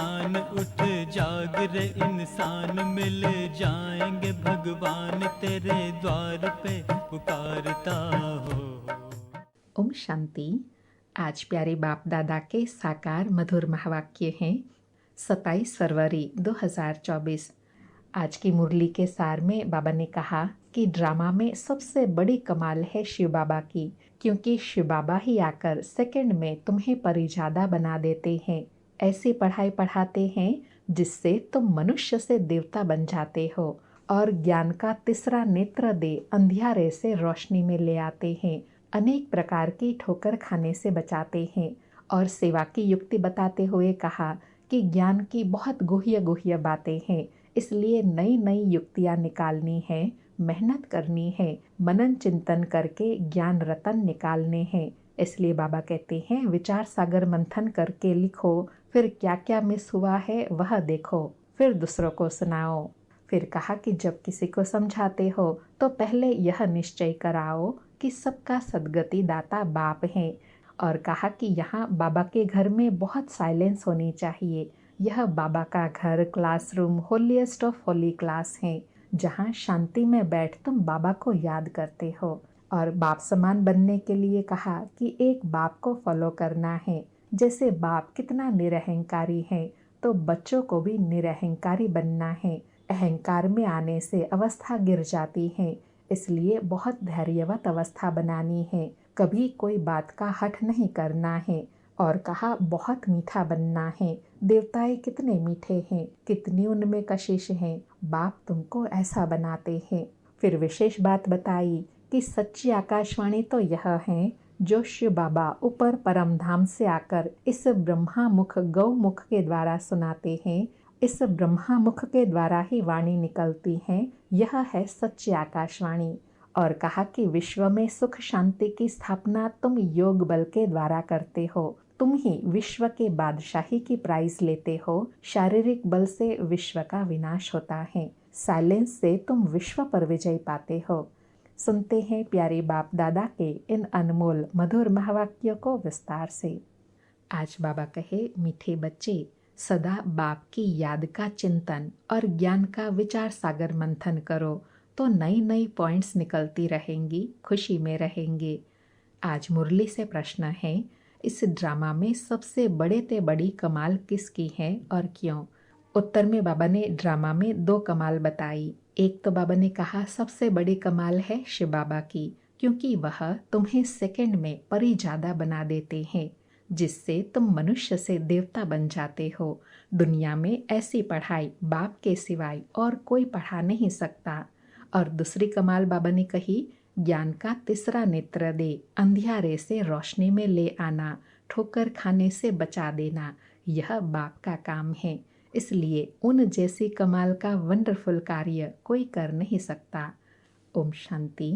इंसान उठ जाग रे इंसान, मिल जाएंगे भगवान तेरे द्वार पे पुकारता हो। ओम शांति। आज प्यारे बाप दादा के साकार मधुर महावाक्य हैं 27 फरवरी 2024। आज की मुरली के सार में बाबा ने कहा कि ड्रामा में सबसे बड़ी कमाल है शिव बाबा की, क्योंकि शिव बाबा ही आकर सेकंड में तुम्हें परिजादा बना देते हैं। ऐसी पढ़ाई पढ़ाते हैं जिससे तुम मनुष्य से देवता बन जाते हो और ज्ञान का तीसरा नेत्र दे अंधियारे से रोशनी में ले आते हैं। अनेक प्रकार की ठोकर खाने से बचाते हैं और सेवा की युक्ति बताते हुए कहा कि ज्ञान की बहुत गुह्य गुह्य बातें हैं, इसलिए नई नई युक्तियाँ निकालनी है, मेहनत करनी है, मनन चिंतन करके ज्ञान रतन निकालने हैं। इसलिए बाबा कहते हैं विचार सागर मंथन करके लिखो, फिर क्या क्या मिस हुआ है वह देखो, फिर दूसरों को सुनाओ। फिर कहा कि जब किसी को समझाते हो तो पहले यह निश्चय कराओ कि सबका सद्गति दाता बाप है। और कहा कि यहाँ बाबा के घर में बहुत साइलेंस होनी चाहिए। यह बाबा का घर classroom holiest of holy class है, जहाँ शांति में बैठ तुम बाबा को याद करते हो। और बाप समान बनने के लिए कहा कि एक बाप को फॉलो करना है। जैसे बाप कितना निरहंकारी है, तो बच्चों को भी निरहंकारी बनना है। अहंकार में आने से अवस्था गिर जाती है, इसलिए बहुत धैर्यवत अवस्था बनानी है। कभी कोई बात का हठ नहीं करना है। और कहा बहुत मीठा बनना है। देवताएं कितने मीठे हैं, कितनी उनमें कशिश है, बाप तुमको ऐसा बनाते हैं। फिर विशेष बात बताई कि सच्ची आकाशवाणी तो यह है जो शिव बाबा ऊपर परम धाम से आकर इस ब्रह्मा मुख गौ मुख के द्वारा सुनाते हैं। इस ब्रह्मा मुख के द्वारा ही वाणी निकलती है, यह है सच्ची आकाशवाणी। और कहा कि विश्व में सुख शांति की स्थापना तुम योग बल के द्वारा करते हो। तुम ही विश्व के बादशाही की प्राइज लेते हो। शारीरिक बल से विश्व का विनाश होता है, साइलेंस से तुम विश्व पर विजय पाते हो। सुनते हैं प्यारे बाप दादा के इन अनमोल मधुर महावाक्यों को विस्तार से। आज बाबा कहे मीठे बच्चे, सदा बाप की याद का चिंतन और ज्ञान का विचार सागर मंथन करो तो नई नई पॉइंट्स निकलती रहेंगी, खुशी में रहेंगे। आज मुरली से प्रश्न है, इस ड्रामा में सबसे बड़े ते बड़ी कमाल किसकी है और क्यों? उत्तर में बाबा ने ड्रामा में 2 कमाल बताई। एक तो बाबा ने कहा सबसे बड़ी कमाल है शिव बाबा की, क्योंकि वह तुम्हें सेकंड में परिजादा बना देते हैं, जिससे तुम मनुष्य से देवता बन जाते हो। दुनिया में ऐसी पढ़ाई बाप के सिवाय और कोई पढ़ा नहीं सकता। और दूसरी कमाल बाबा ने कही, ज्ञान का तीसरा नेत्र दे अंधियारे से रोशनी में ले आना, ठोकर खाने से बचा देना, यह बाप का काम है। इसलिए उन जैसी कमाल का वंडरफुल कार्य कोई कर नहीं सकता। ओम शांति।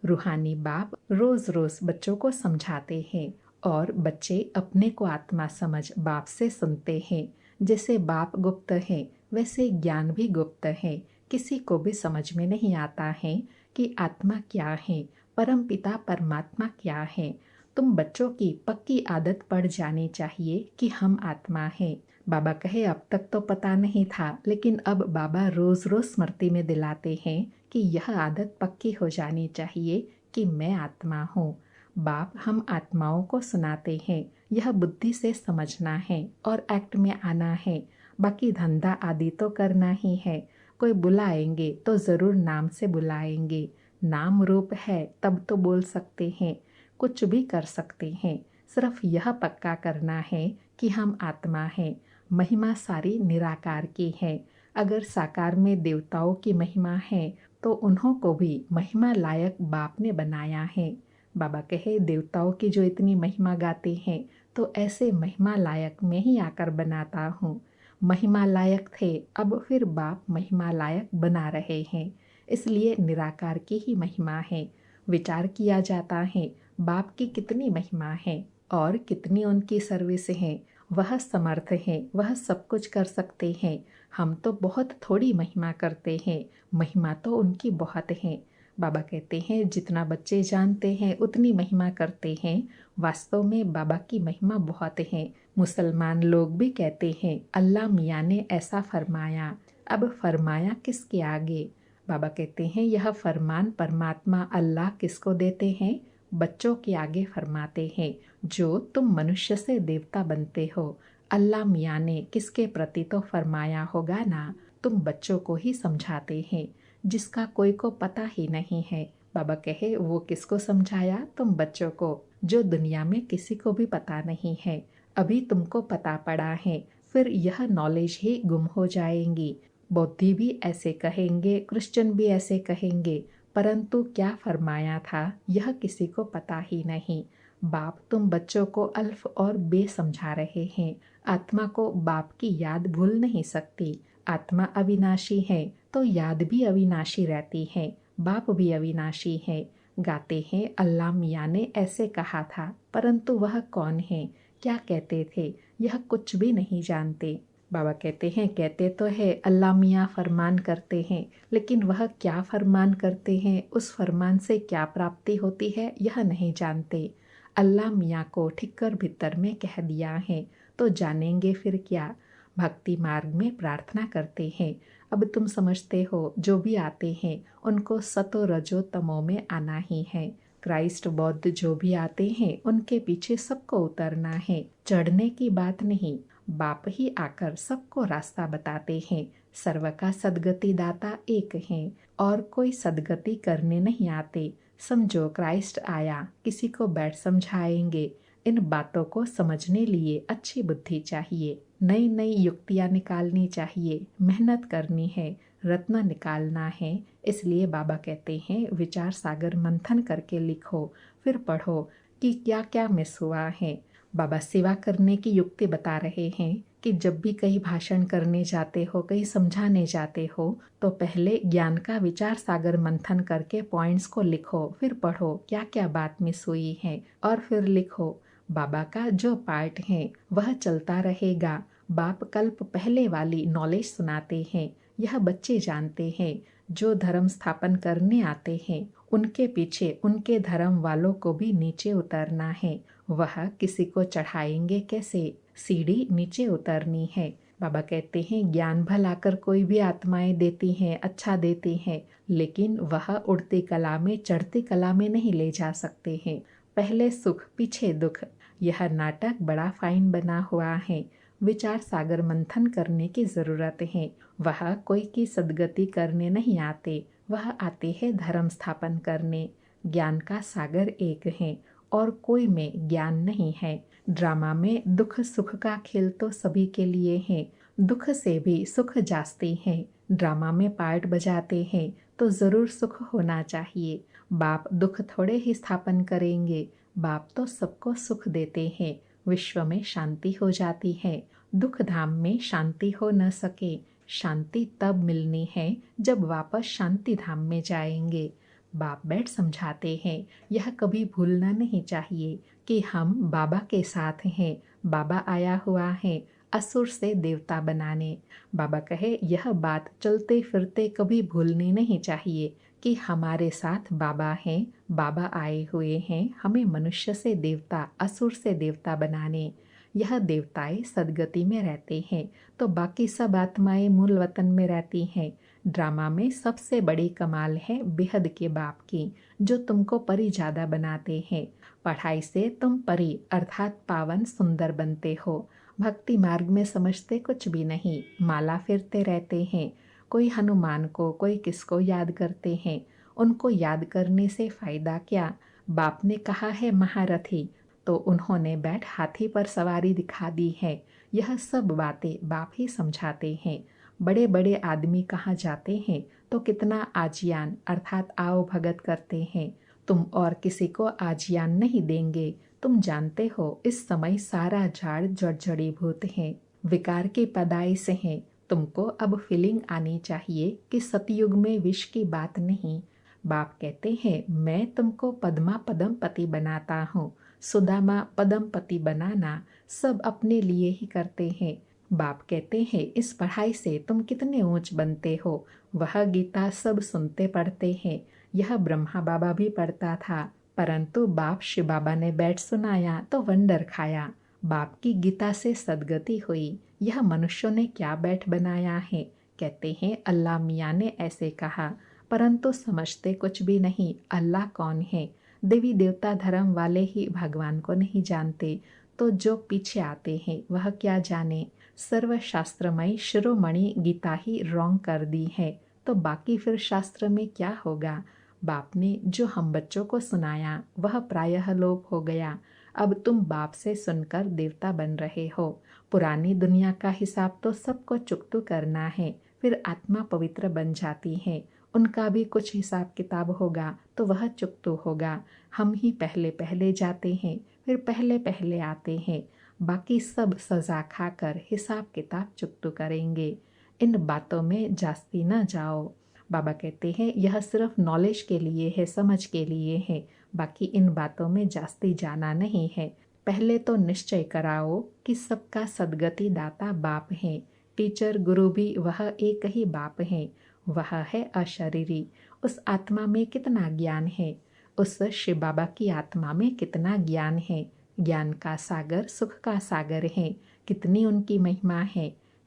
रूहानी बाप रोज रोज बच्चों को समझाते हैं और बच्चे अपने को आत्मा समझ बाप से सुनते हैं। जैसे बाप गुप्त है, वैसे ज्ञान भी गुप्त है। किसी को भी समझ में नहीं आता है कि आत्मा क्या है, परम पिता परमात्मा क्या है। तुम बच्चों की पक्की आदत पड़ जानी चाहिए कि हम आत्मा हैं। बाबा कहे अब तक तो पता नहीं था, लेकिन अब बाबा रोज रोज स्मृति में दिलाते हैं कि यह आदत पक्की हो जानी चाहिए कि मैं आत्मा हूँ। बाप हम आत्माओं को सुनाते हैं, यह बुद्धि से समझना है और एक्ट में आना है। बाकी धंधा आदि तो करना ही है। कोई बुलाएंगे तो जरूर नाम से बुलाएंगे। नाम रूप है तब तो बोल सकते हैं, कुछ भी कर सकते हैं। सिर्फ यह पक्का करना है कि हम आत्मा हैं। महिमा सारी निराकार की है। अगर साकार में देवताओं की महिमा है तो उन्हों को भी महिमा लायक बाप ने बनाया है। बाबा कहे देवताओं की जो इतनी महिमा गाते हैं तो ऐसे महिमा लायक मैं ही आकर बनाता हूँ। महिमा लायक थे, अब फिर बाप महिमा लायक बना रहे हैं। इसलिए निराकार की ही महिमा है। विचार किया जाता है बाप की कितनी महिमा है और कितनी उनकी सर्विस है। वह समर्थ है, वह सब कुछ कर सकते हैं। हम तो बहुत थोड़ी महिमा करते हैं, महिमा तो उनकी बहुत है। बाबा कहते हैं जितना बच्चे जानते हैं उतनी महिमा करते हैं। वास्तव में बाबा की महिमा बहुत है। मुसलमान लोग भी कहते हैं अल्लाह मियाँ ने ऐसा फरमाया। अब फरमाया किसके आगे? बाबा कहते हैं यह फरमान परमात्मा अल्लाह किसको देते हैं? बच्चों के आगे फरमाते हैं जो तुम मनुष्य से देवता बनते हो। अल्लाह मियाँ ने किसके प्रति तो फरमाया होगा ना, तुम बच्चों को ही समझाते हैं जिसका कोई को पता ही नहीं है। बाबा कहे वो किसको समझाया? तुम बच्चों को, जो दुनिया में किसी को भी पता नहीं है। अभी तुमको पता पड़ा है, फिर यह नॉलेज ही गुम हो जाएंगी। बौद्धी भी ऐसे कहेंगे, क्रिश्चियन भी ऐसे कहेंगे, परंतु क्या फरमाया था यह किसी को पता ही नहीं। बाप तुम बच्चों को अल्फ और बे समझा रहे हैं। आत्मा को बाप की याद भूल नहीं सकती। आत्मा अविनाशी है तो याद भी अविनाशी रहती है, बाप भी अविनाशी है। गाते हैं अल्लाह मियाँ ने ऐसे कहा था, परंतु वह कौन है, क्या कहते थे, यह कुछ भी नहीं जानते। बाबा कहते हैं कहते तो है अल्लाह मियाँ फरमान करते हैं, लेकिन वह क्या फरमान करते हैं, उस फरमान से क्या प्राप्ति होती है यह नहीं जानते। अल्लाह मियाँ को ठिक्कर भीतर में कह दिया है तो जानेंगे फिर क्या। भक्ति मार्ग में प्रार्थना करते हैं। अब तुम समझते हो जो भी आते हैं उनको सतो रजो तमो में आना ही है। क्राइस्ट बौद्ध जो भी आते हैं उनके पीछे सबको उतरना है, चढ़ने की बात नहीं। बाप ही आकर सबको रास्ता बताते हैं। सर्व का सदगति दाता एक है और कोई सदगति करने नहीं आते। समझो क्राइस्ट आया, किसी को बैठ समझाएंगे। इन बातों को समझने लिए अच्छी बुद्धि चाहिए, नई नई युक्तियाँ निकालनी चाहिए, मेहनत करनी है, रत्न निकालना है। इसलिए बाबा कहते हैं विचार सागर मंथन करके लिखो, फिर पढ़ो कि क्या क्या मिस हुआ है। बाबा सेवा करने की युक्ति बता रहे हैं कि जब भी कहीं भाषण करने जाते हो, कहीं समझाने जाते हो, तो पहले ज्ञान का विचार सागर मंथन करके पॉइंट्स को लिखो, फिर पढ़ो क्या क्या बात मिस हुई है और फिर लिखो। बाबा का जो पार्ट है वह चलता रहेगा। बाप कल्प पहले वाली नॉलेज सुनाते हैं, यह बच्चे जानते हैं। जो धर्म स्थापन करने आते हैं उनके पीछे उनके धर्म वालों को भी नीचे उतरना है। वह किसी को चढ़ाएंगे कैसे, सीढ़ी नीचे उतरनी है। बाबा कहते हैं ज्ञान भला कर कोई भी आत्माएं देती हैं, अच्छा देती हैं, लेकिन वह उड़ती कला में चढ़ती कला में नहीं ले जा सकते हैं। पहले सुख पीछे दुख, यह नाटक बड़ा फाइन बना हुआ है। विचार सागर मंथन करने की जरूरत है। वह कोई की सदगति करने नहीं आते, वह आते हैं धर्म स्थापन करने। ज्ञान का सागर एक है और कोई में ज्ञान नहीं है। ड्रामा में दुख सुख का खेल तो सभी के लिए है, दुख से भी सुख जास्ती है। ड्रामा में पार्ट बजाते हैं तो जरूर सुख होना चाहिए। बाप दुख थोड़े ही स्थापन करेंगे, बाप तो सबको सुख देते हैं। विश्व में शांति हो जाती है, दुख धाम में शांति हो न सके। शांति तब मिलनी है जब वापस शांति धाम में जाएंगे। बाप बैठ समझाते हैं, यह कभी भूलना नहीं चाहिए कि हम बाबा के साथ हैं। बाबा आया हुआ है असुर से देवता बनाने। बाबा कहे यह बात चलते फिरते कभी भूलनी नहीं चाहिए कि हमारे साथ बाबा हैं, बाबा आए हुए हैं हमें मनुष्य से देवता, असुर से देवता बनाने। यह देवताएं सदगति में रहते हैं तो बाकी सब आत्माएं मूल वतन में रहती हैं। ड्रामा में सबसे बड़ी कमाल है बेहद के बाप की, जो तुमको परी ज्यादा बनाते हैं। पढ़ाई से तुम परी अर्थात पावन सुंदर बनते हो। भक्ति मार्ग में समझते कुछ भी नहीं, माला फिरते रहते हैं। कोई हनुमान को, कोई किसको याद करते हैं। उनको याद करने से फायदा क्या। बाप ने कहा है महारथी, तो उन्होंने बैठ हाथी पर सवारी दिखा दी है। यह सब बातें बाप ही समझाते हैं। बड़े बड़े आदमी कहाँ जाते हैं तो कितना आजियान अर्थात आओ भगत करते हैं। तुम और किसी को आजियान नहीं देंगे। तुम जानते हो इस समय सारा झाड़ जड़जड़ीभूत है, विकार की पैदाइश है। तुमको अब फीलिंग आनी चाहिए कि सतयुग में विष की बात नहीं। बाप कहते हैं मैं तुमको पद्मा पदमपति बनाता हूँ। सुदामा पदमपति बनाना सब अपने लिए ही करते हैं। बाप कहते हैं इस पढ़ाई से तुम कितने ऊंच बनते हो। वह गीता सब सुनते पढ़ते हैं। यह ब्रह्मा बाबा भी पढ़ता था, परंतु बाप शिव बाबा ने बैठ सुनाया तो वंडर खाया। बाप की गीता से सद्गति हुई। यह मनुष्यों ने क्या बैठ बनाया है। कहते हैं अल्लाह मियाँ ने ऐसे कहा, परंतु समझते कुछ भी नहीं। अल्लाह कौन है। देवी देवता धर्म वाले ही भगवान को नहीं जानते, तो जो पीछे आते हैं वह क्या जाने। सर्वशास्त्रमयी शिरोमणि गीता ही रॉन्ग कर दी है, तो बाकी फिर शास्त्र में क्या होगा। बाप ने जो हम बच्चों को सुनाया वह प्रायः लोप हो गया। अब तुम बाप से सुनकर देवता बन रहे हो। पुरानी दुनिया का हिसाब तो सबको चुकतू करना है, फिर आत्मा पवित्र बन जाती है। उनका भी कुछ हिसाब किताब होगा तो वह चुकतू होगा। हम ही पहले पहले जाते हैं, फिर पहले पहले आते हैं। बाकी सब सजा खाकर हिसाब किताब चुकतू करेंगे। इन बातों में जास्ती न जाओ। बाबा कहते हैं यह सिर्फ नॉलेज के लिए है, समझ के लिए है। बाकी इन बातों में जास्ती जाना नहीं है। पहले तो निश्चय कराओ कि सबका सद्गति दाता बाप है। टीचर गुरु भी वह एक ही बाप है। वह है अशरीरी। उस आत्मा में कितना ज्ञान है। उस शिव बाबा की आत्मा में कितना ज्ञान है। ज्ञान का सागर सुख का सागर है। कितनी उनकी महिमा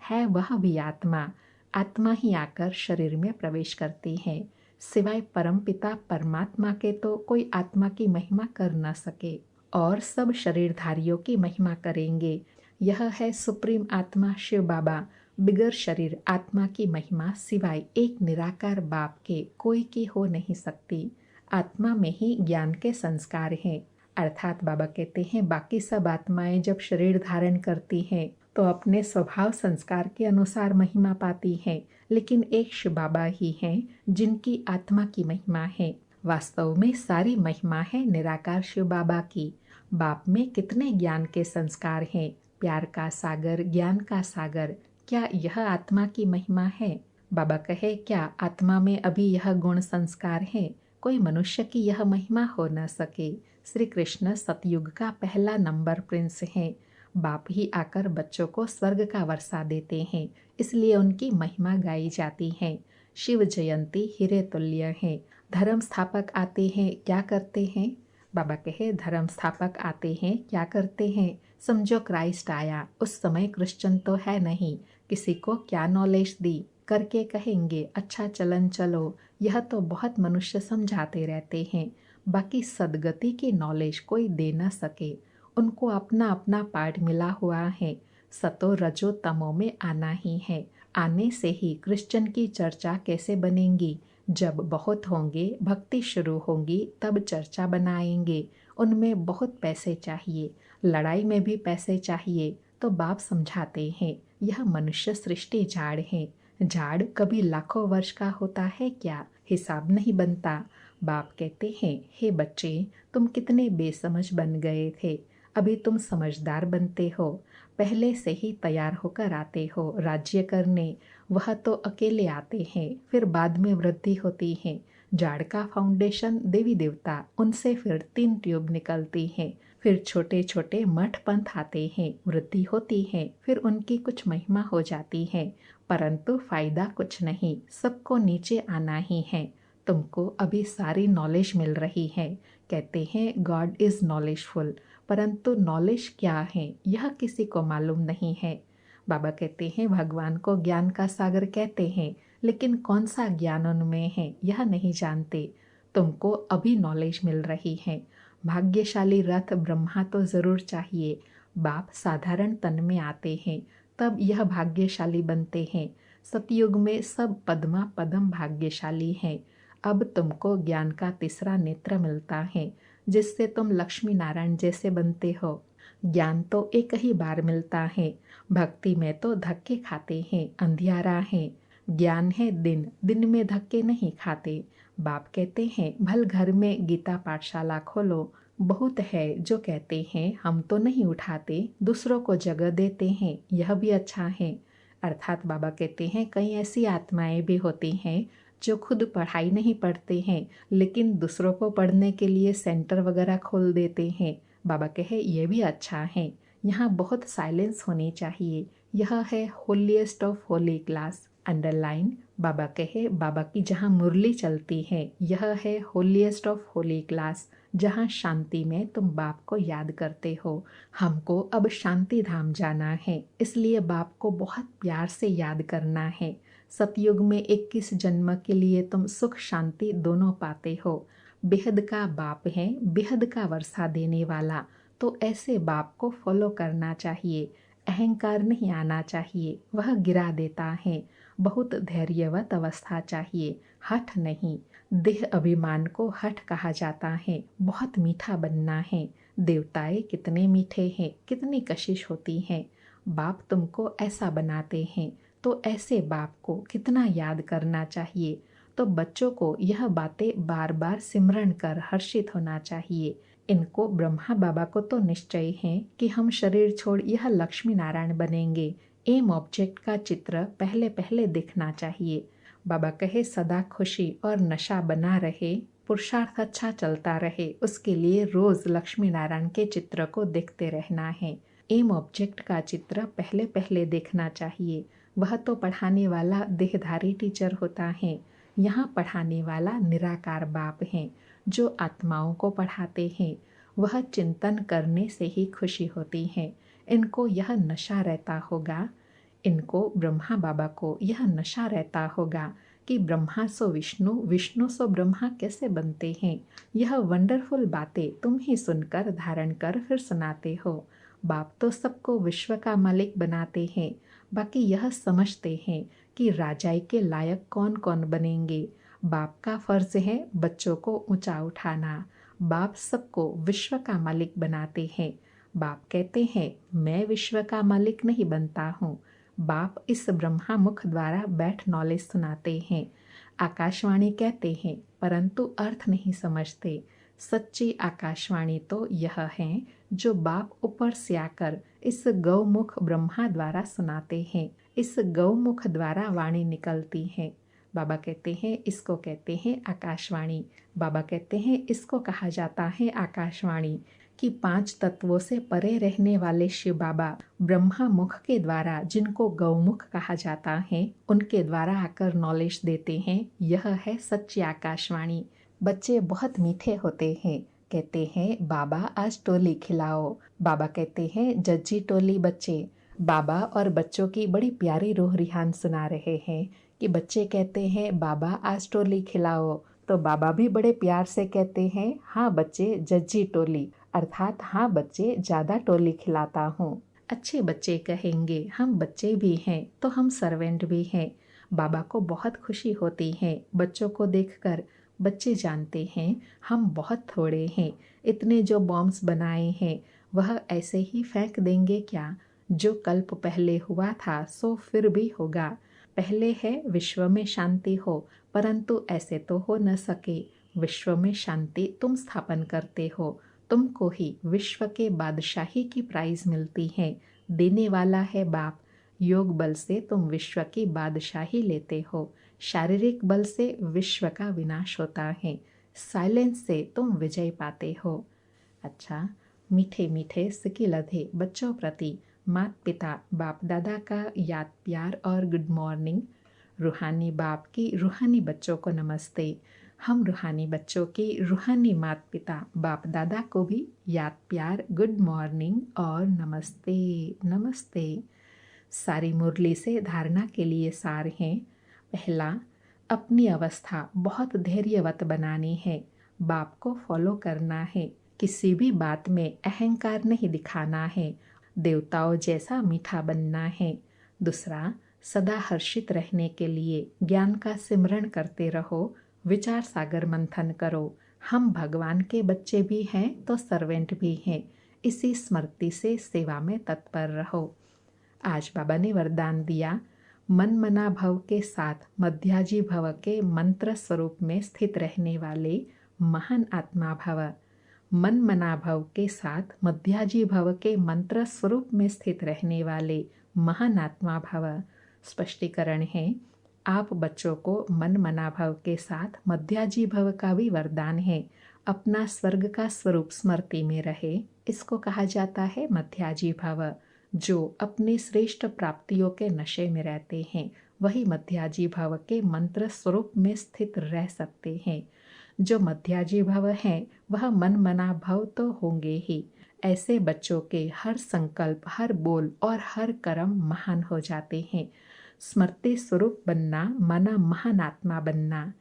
है वह भी आत्मा। आत्मा ही आकर शरीर में प्रवेश करती है। सिवाय परमपिता परमात्मा के तो कोई आत्मा की महिमा कर न सके, और सब शरीरधारियों की महिमा करेंगे। यह है सुप्रीम आत्मा शिव बाबा। बिगर शरीर आत्मा की महिमा सिवाय एक निराकार बाप के कोई की हो नहीं सकती। आत्मा में ही ज्ञान के संस्कार हैं। अर्थात बाबा कहते हैं बाकी सब आत्माएं जब शरीर धारण करती हैं तो अपने स्वभाव संस्कार के अनुसार महिमा पाती हैं, लेकिन एक शिव बाबा ही हैं जिनकी आत्मा की महिमा है। वास्तव में सारी महिमा है निराकार शिव बाबा की। बाप में कितने ज्ञान के संस्कार हैं। प्यार का सागर, ज्ञान का सागर। क्या यह आत्मा की महिमा है। बाबा कहे क्या आत्मा में अभी यह गुण संस्कार है। कोई मनुष्य की यह महिमा हो न सके। श्री कृष्ण सतयुग का पहला नंबर प्रिंस है। बाप ही आकर बच्चों को स्वर्ग का वर्षा देते हैं, इसलिए उनकी महिमा गाई जाती है। शिव जयंती हीरे तुल्य है। धर्म स्थापक आते हैं, क्या करते हैं। बाबा कहे धर्म स्थापक आते हैं, क्या करते हैं। समझो क्राइस्ट आया, उस समय क्रिश्चियन तो है नहीं। किसी को क्या नॉलेज दी, करके कहेंगे अच्छा चलन चलो। यह तो बहुत मनुष्य समझाते रहते हैं। बाकी सदगति की नॉलेज कोई दे न सके। उनको अपना अपना पार्ट मिला हुआ है। सतो रजो तमो में आना ही है। आने से ही क्रिश्चियन की चर्चा कैसे बनेगी। जब बहुत होंगे, भक्ति शुरू होगी, तब चर्चा बनाएंगे। उनमें बहुत पैसे चाहिए, लड़ाई में भी पैसे चाहिए। तो बाप समझाते हैं यह मनुष्य सृष्टि झाड़ है। झाड़ कभी लाखों वर्ष का होता है क्या, हिसाब नहीं बनता। बाप कहते हैं हे बच्चे, तुम कितने बेसमझ बन गए थे, अभी तुम समझदार बनते हो। पहले से ही तैयार होकर आते हो राज्य करने। वह तो अकेले आते हैं, फिर बाद में वृद्धि होती है। झाड़ का फाउंडेशन देवी देवता, उनसे फिर 3 ट्यूब निकलती हैं। फिर छोटे छोटे मठ पंथ आते हैं, वृद्धि होती है, फिर उनकी कुछ महिमा हो जाती है, परंतु फायदा कुछ नहीं। सबको नीचे आना ही है। तुमको अभी सारी नॉलेज मिल रही है। कहते हैं गॉड इज नॉलेजफुल, परंतु नॉलेज क्या है यह किसी को मालूम नहीं है। बाबा कहते हैं भगवान को ज्ञान का सागर कहते हैं, लेकिन कौन सा ज्ञान उनमें है यह नहीं जानते। तुमको अभी नॉलेज मिल रही है। भाग्यशाली रथ ब्रह्मा तो जरूर चाहिए। बाप साधारण तन में आते हैं, तब यह भाग्यशाली बनते हैं। सतयुग में सब पद्मा पदम भाग्यशाली हैं। अब तुमको ज्ञान का तीसरा नेत्र मिलता है, जिससे तुम लक्ष्मी नारायण जैसे बनते हो। ज्ञान तो एक ही बार मिलता है। भक्ति में तो धक्के खाते हैं, अंधियारा है। ज्ञान है दिन, दिन में धक्के नहीं खाते। बाप कहते हैं भल घर में गीता पाठशाला खोलो। बहुत है जो कहते हैं हम तो नहीं उठाते, दूसरों को जगह देते हैं, यह भी अच्छा है। अर्थात बाबा कहते हैं कई ऐसी आत्माएं भी होती हैं जो खुद पढ़ाई नहीं पढ़ते हैं, लेकिन दूसरों को पढ़ने के लिए सेंटर वगैरह खोल देते हैं। बाबा कहे ये भी अच्छा है। यहाँ बहुत साइलेंस होनी चाहिए। यह है holiest of holy class. Underline. बाबा कहे बाबा की जहाँ मुरली चलती है यह है होलीएस्ट ऑफ होली क्लास। जहाँ शांति में तुम बाप को याद करते हो। हमको अब शांति धाम जाना है, इसलिए बाप को बहुत प्यार से याद करना है। सतयुग में 21 जन्म के लिए तुम सुख शांति दोनों पाते हो। बेहद का बाप है, बेहद का वर्षा देने वाला, तो ऐसे बाप को फॉलो करना चाहिए। अहंकार नहीं आना चाहिए, वह गिरा देता है। बहुत धैर्यवत अवस्था चाहिए, हठ नहीं। देह अभिमान को हठ कहा जाता है। बहुत मीठा बनना है। देवताएं कितने मीठे हैं, कितनी कशिश होती है। बाप तुमको ऐसा बनाते हैं, तो ऐसे बाप को कितना याद करना चाहिए। तो बच्चों को यह बातें बार बार सिमरण कर हर्षित होना चाहिए। इनको ब्रह्मा बाबा को तो निश्चय है कि हम शरीर छोड़ यह लक्ष्मी नारायण बनेंगे। एम ऑब्जेक्ट का चित्र पहले पहले दिखना चाहिए। बाबा कहे सदा खुशी और नशा बना रहे, पुरुषार्थ अच्छा चलता रहे, उसके लिए रोज लक्ष्मी नारायण के चित्र को देखते रहना है। एम ऑब्जेक्ट का चित्र पहले पहले देखना चाहिए। वह तो पढ़ाने वाला देहधारी टीचर होता है। यहाँ पढ़ाने वाला निराकार बाप है, जो आत्माओं को पढ़ाते हैं। वह चिंतन करने से ही खुशी होती है। इनको यह नशा रहता होगा, इनको ब्रह्मा बाबा को यह नशा रहता होगा कि ब्रह्मा सो विष्णु, विष्णु सो ब्रह्मा कैसे बनते हैं। यह वंडरफुल बातें तुम ही सुनकर धारण कर फिर सुनाते हो। बाप तो सबको विश्व का मालिक बनाते हैं, बाकी यह समझते हैं कि राजाई के लायक कौन कौन बनेंगे। बाप का फर्ज है बच्चों को ऊंचा उठाना। बाप सबको विश्व का मालिक बनाते हैं। बाप कहते हैं मैं विश्व का मालिक नहीं बनता हूँ। बाप इस ब्रह्मा मुख द्वारा बैठ नॉलेज सुनाते हैं। आकाशवाणी कहते हैं, परंतु अर्थ नहीं समझते। सच्ची आकाशवाणी तो यह है जो बाप ऊपर से आकर इस गौमुख ब्रह्मा द्वारा सुनाते हैं। इस गौमुख द्वारा वाणी निकलती है। बाबा कहते हैं इसको कहते हैं आकाशवाणी। बाबा कहते हैं इसको कहा जाता है आकाशवाणी कि 5 तत्वों से परे रहने वाले शिव बाबा ब्रह्मा मुख के द्वारा, जिनको गौमुख कहा जाता है, उनके द्वारा आकर नॉलेज देते हैं। यह है सच्ची आकाशवाणी। बच्चे बहुत मीठे होते हैं। कहते हैं बाबा आज टोली खिलाओ। बाबा कहते हैं जज्जी टोली बच्चे। बाबा और बच्चों की बड़ी प्यारी रूह रिहान सुना रहे हैं कि बच्चे कहते हैं बाबा आज टोली खिलाओ, तो बाबा भी बड़े प्यार से कहते हैं हाँ बच्चे जज्जी टोली, अर्थात हाँ बच्चे ज़्यादा टोली खिलाता हूँ। अच्छे बच्चे कहेंगे हम बच्चे भी हैं तो हम सर्वेंट भी हैं। बाबा को बहुत खुशी होती है बच्चों को देखकर। बच्चे जानते हैं हम बहुत थोड़े हैं। इतने जो बॉम्ब्स बनाए हैं वह ऐसे ही फेंक देंगे क्या। जो कल्प पहले हुआ था सो फिर भी होगा। पहले है विश्व में शांति हो, परंतु ऐसे तो हो न सके। विश्व में शांति तुम स्थापन करते हो, तुमको ही विश्व के बादशाही की प्राइज मिलती है। देने वाला है बाप। योग बल से तुम विश्व की बादशाही लेते हो, शारीरिक बल से विश्व का विनाश होता है। साइलेंस से तुम विजय पाते हो। अच्छा, मीठे मीठे सिकिलधे बच्चों प्रति माता पिता बाप दादा का याद प्यार और गुड मॉर्निंग। रूहानी बाप की रूहानी बच्चों को नमस्ते। हम रूहानी बच्चों की रूहानी माता पिता बाप दादा को भी याद प्यार, गुड मॉर्निंग और नमस्ते नमस्ते। सारी मुरली से धारणा के लिए सार हैं। पहला, अपनी अवस्था बहुत धैर्यवत बनानी है। बाप को फॉलो करना है। किसी भी बात में अहंकार नहीं दिखाना है। देवताओं जैसा मीठा बनना है। दूसरा, सदा हर्षित रहने के लिए ज्ञान का सिमरण करते रहो। विचार सागर मंथन करो। हम भगवान के बच्चे भी हैं तो सर्वेंट भी हैं। इसी स्मृति से सेवा में तत्पर रहो। आज बाबा ने वरदान दिया, मन मना भव के साथ मध्याजी भव के मंत्र स्वरूप में स्थित रहने वाले महान आत्मा भव। मन मना भव के साथ मध्याजी भव के मंत्र स्वरूप में स्थित रहने वाले महान आत्मा भव। स्पष्टीकरण है, आप बच्चों को मन मना भव के साथ मध्याजी भव का भी वरदान है। अपना स्वर्ग का स्वरूप स्मृति में रहे, इसको कहा जाता है मध्याजी भव। जो अपने श्रेष्ठ प्राप्तियों के नशे में रहते हैं वही मध्याजी भव के मंत्र स्वरूप में स्थित रह सकते हैं। जो मध्याजी भव हैं वह मन मना भव तो होंगे ही। ऐसे बच्चों के हर संकल्प, हर बोल और हर कर्म महान हो जाते हैं। स्मृति स्वरूप बनना माना महान आत्मा बनना।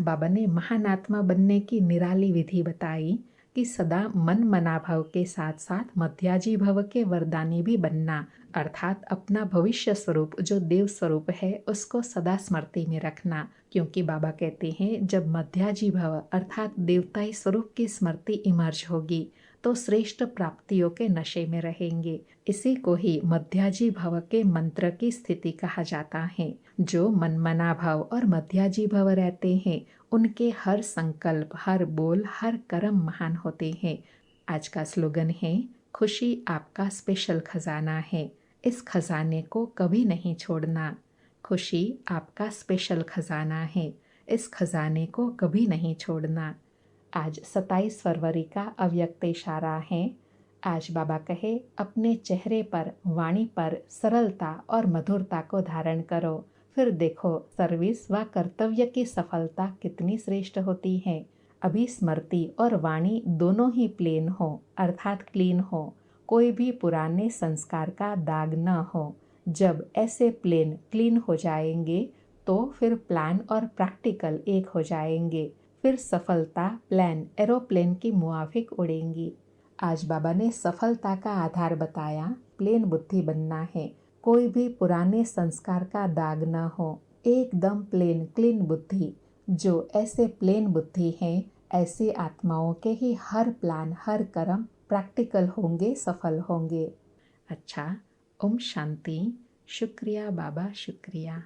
बाबा ने महान आत्मा बनने की निराली विधि बताई कि सदा मन मना भव के साथ साथ मध्याजी भव के वरदानी भी बनना, अर्थात अपना भविष्य स्वरूप जो देव स्वरूप है उसको सदा स्मृति में रखना। क्योंकि बाबा कहते हैं जब मध्याजी भव अर्थात देवताई स्वरूप की स्मृति इमर्ज होगी तो श्रेष्ठ प्राप्तियों के नशे में रहेंगे। इसी को ही मध्याजी भव के मंत्र की स्थिति कहा जाता है। जो मनमना भाव और मध्याजी भव रहते हैं उनके हर संकल्प, हर बोल, हर कर्म महान होते हैं। आज का स्लोगन है, खुशी आपका स्पेशल खजाना है, इस खजाने को कभी नहीं छोड़ना। खुशी आपका स्पेशल खजाना है, इस खजाने को कभी नहीं छोड़ना। आज 27 फरवरी का अव्यक्त इशारा है। आज बाबा कहे अपने चेहरे पर, वाणी पर सरलता और मधुरता को धारण करो, फिर देखो सर्विस व कर्तव्य की सफलता कितनी श्रेष्ठ होती है। अभी स्मृति और वाणी दोनों ही प्लेन हो अर्थात क्लीन हो, कोई भी पुराने संस्कार का दाग न हो। जब ऐसे प्लेन क्लीन हो जाएंगे तो फिर प्लान और प्रैक्टिकल एक हो जाएंगे, फिर सफलता प्लान एरोप्लेन की मुआफिक उड़ेंगी। आज बाबा ने सफलता का आधार बताया, प्लेन बुद्धि बनना है, कोई भी पुराने संस्कार का दाग न हो, एकदम प्लेन क्लीन बुद्धि। जो ऐसे प्लेन बुद्धि हैं ऐसी आत्माओं के ही हर प्लान, हर कर्म प्रैक्टिकल होंगे, सफल होंगे। अच्छा, ओम शांति। शुक्रिया बाबा, शुक्रिया।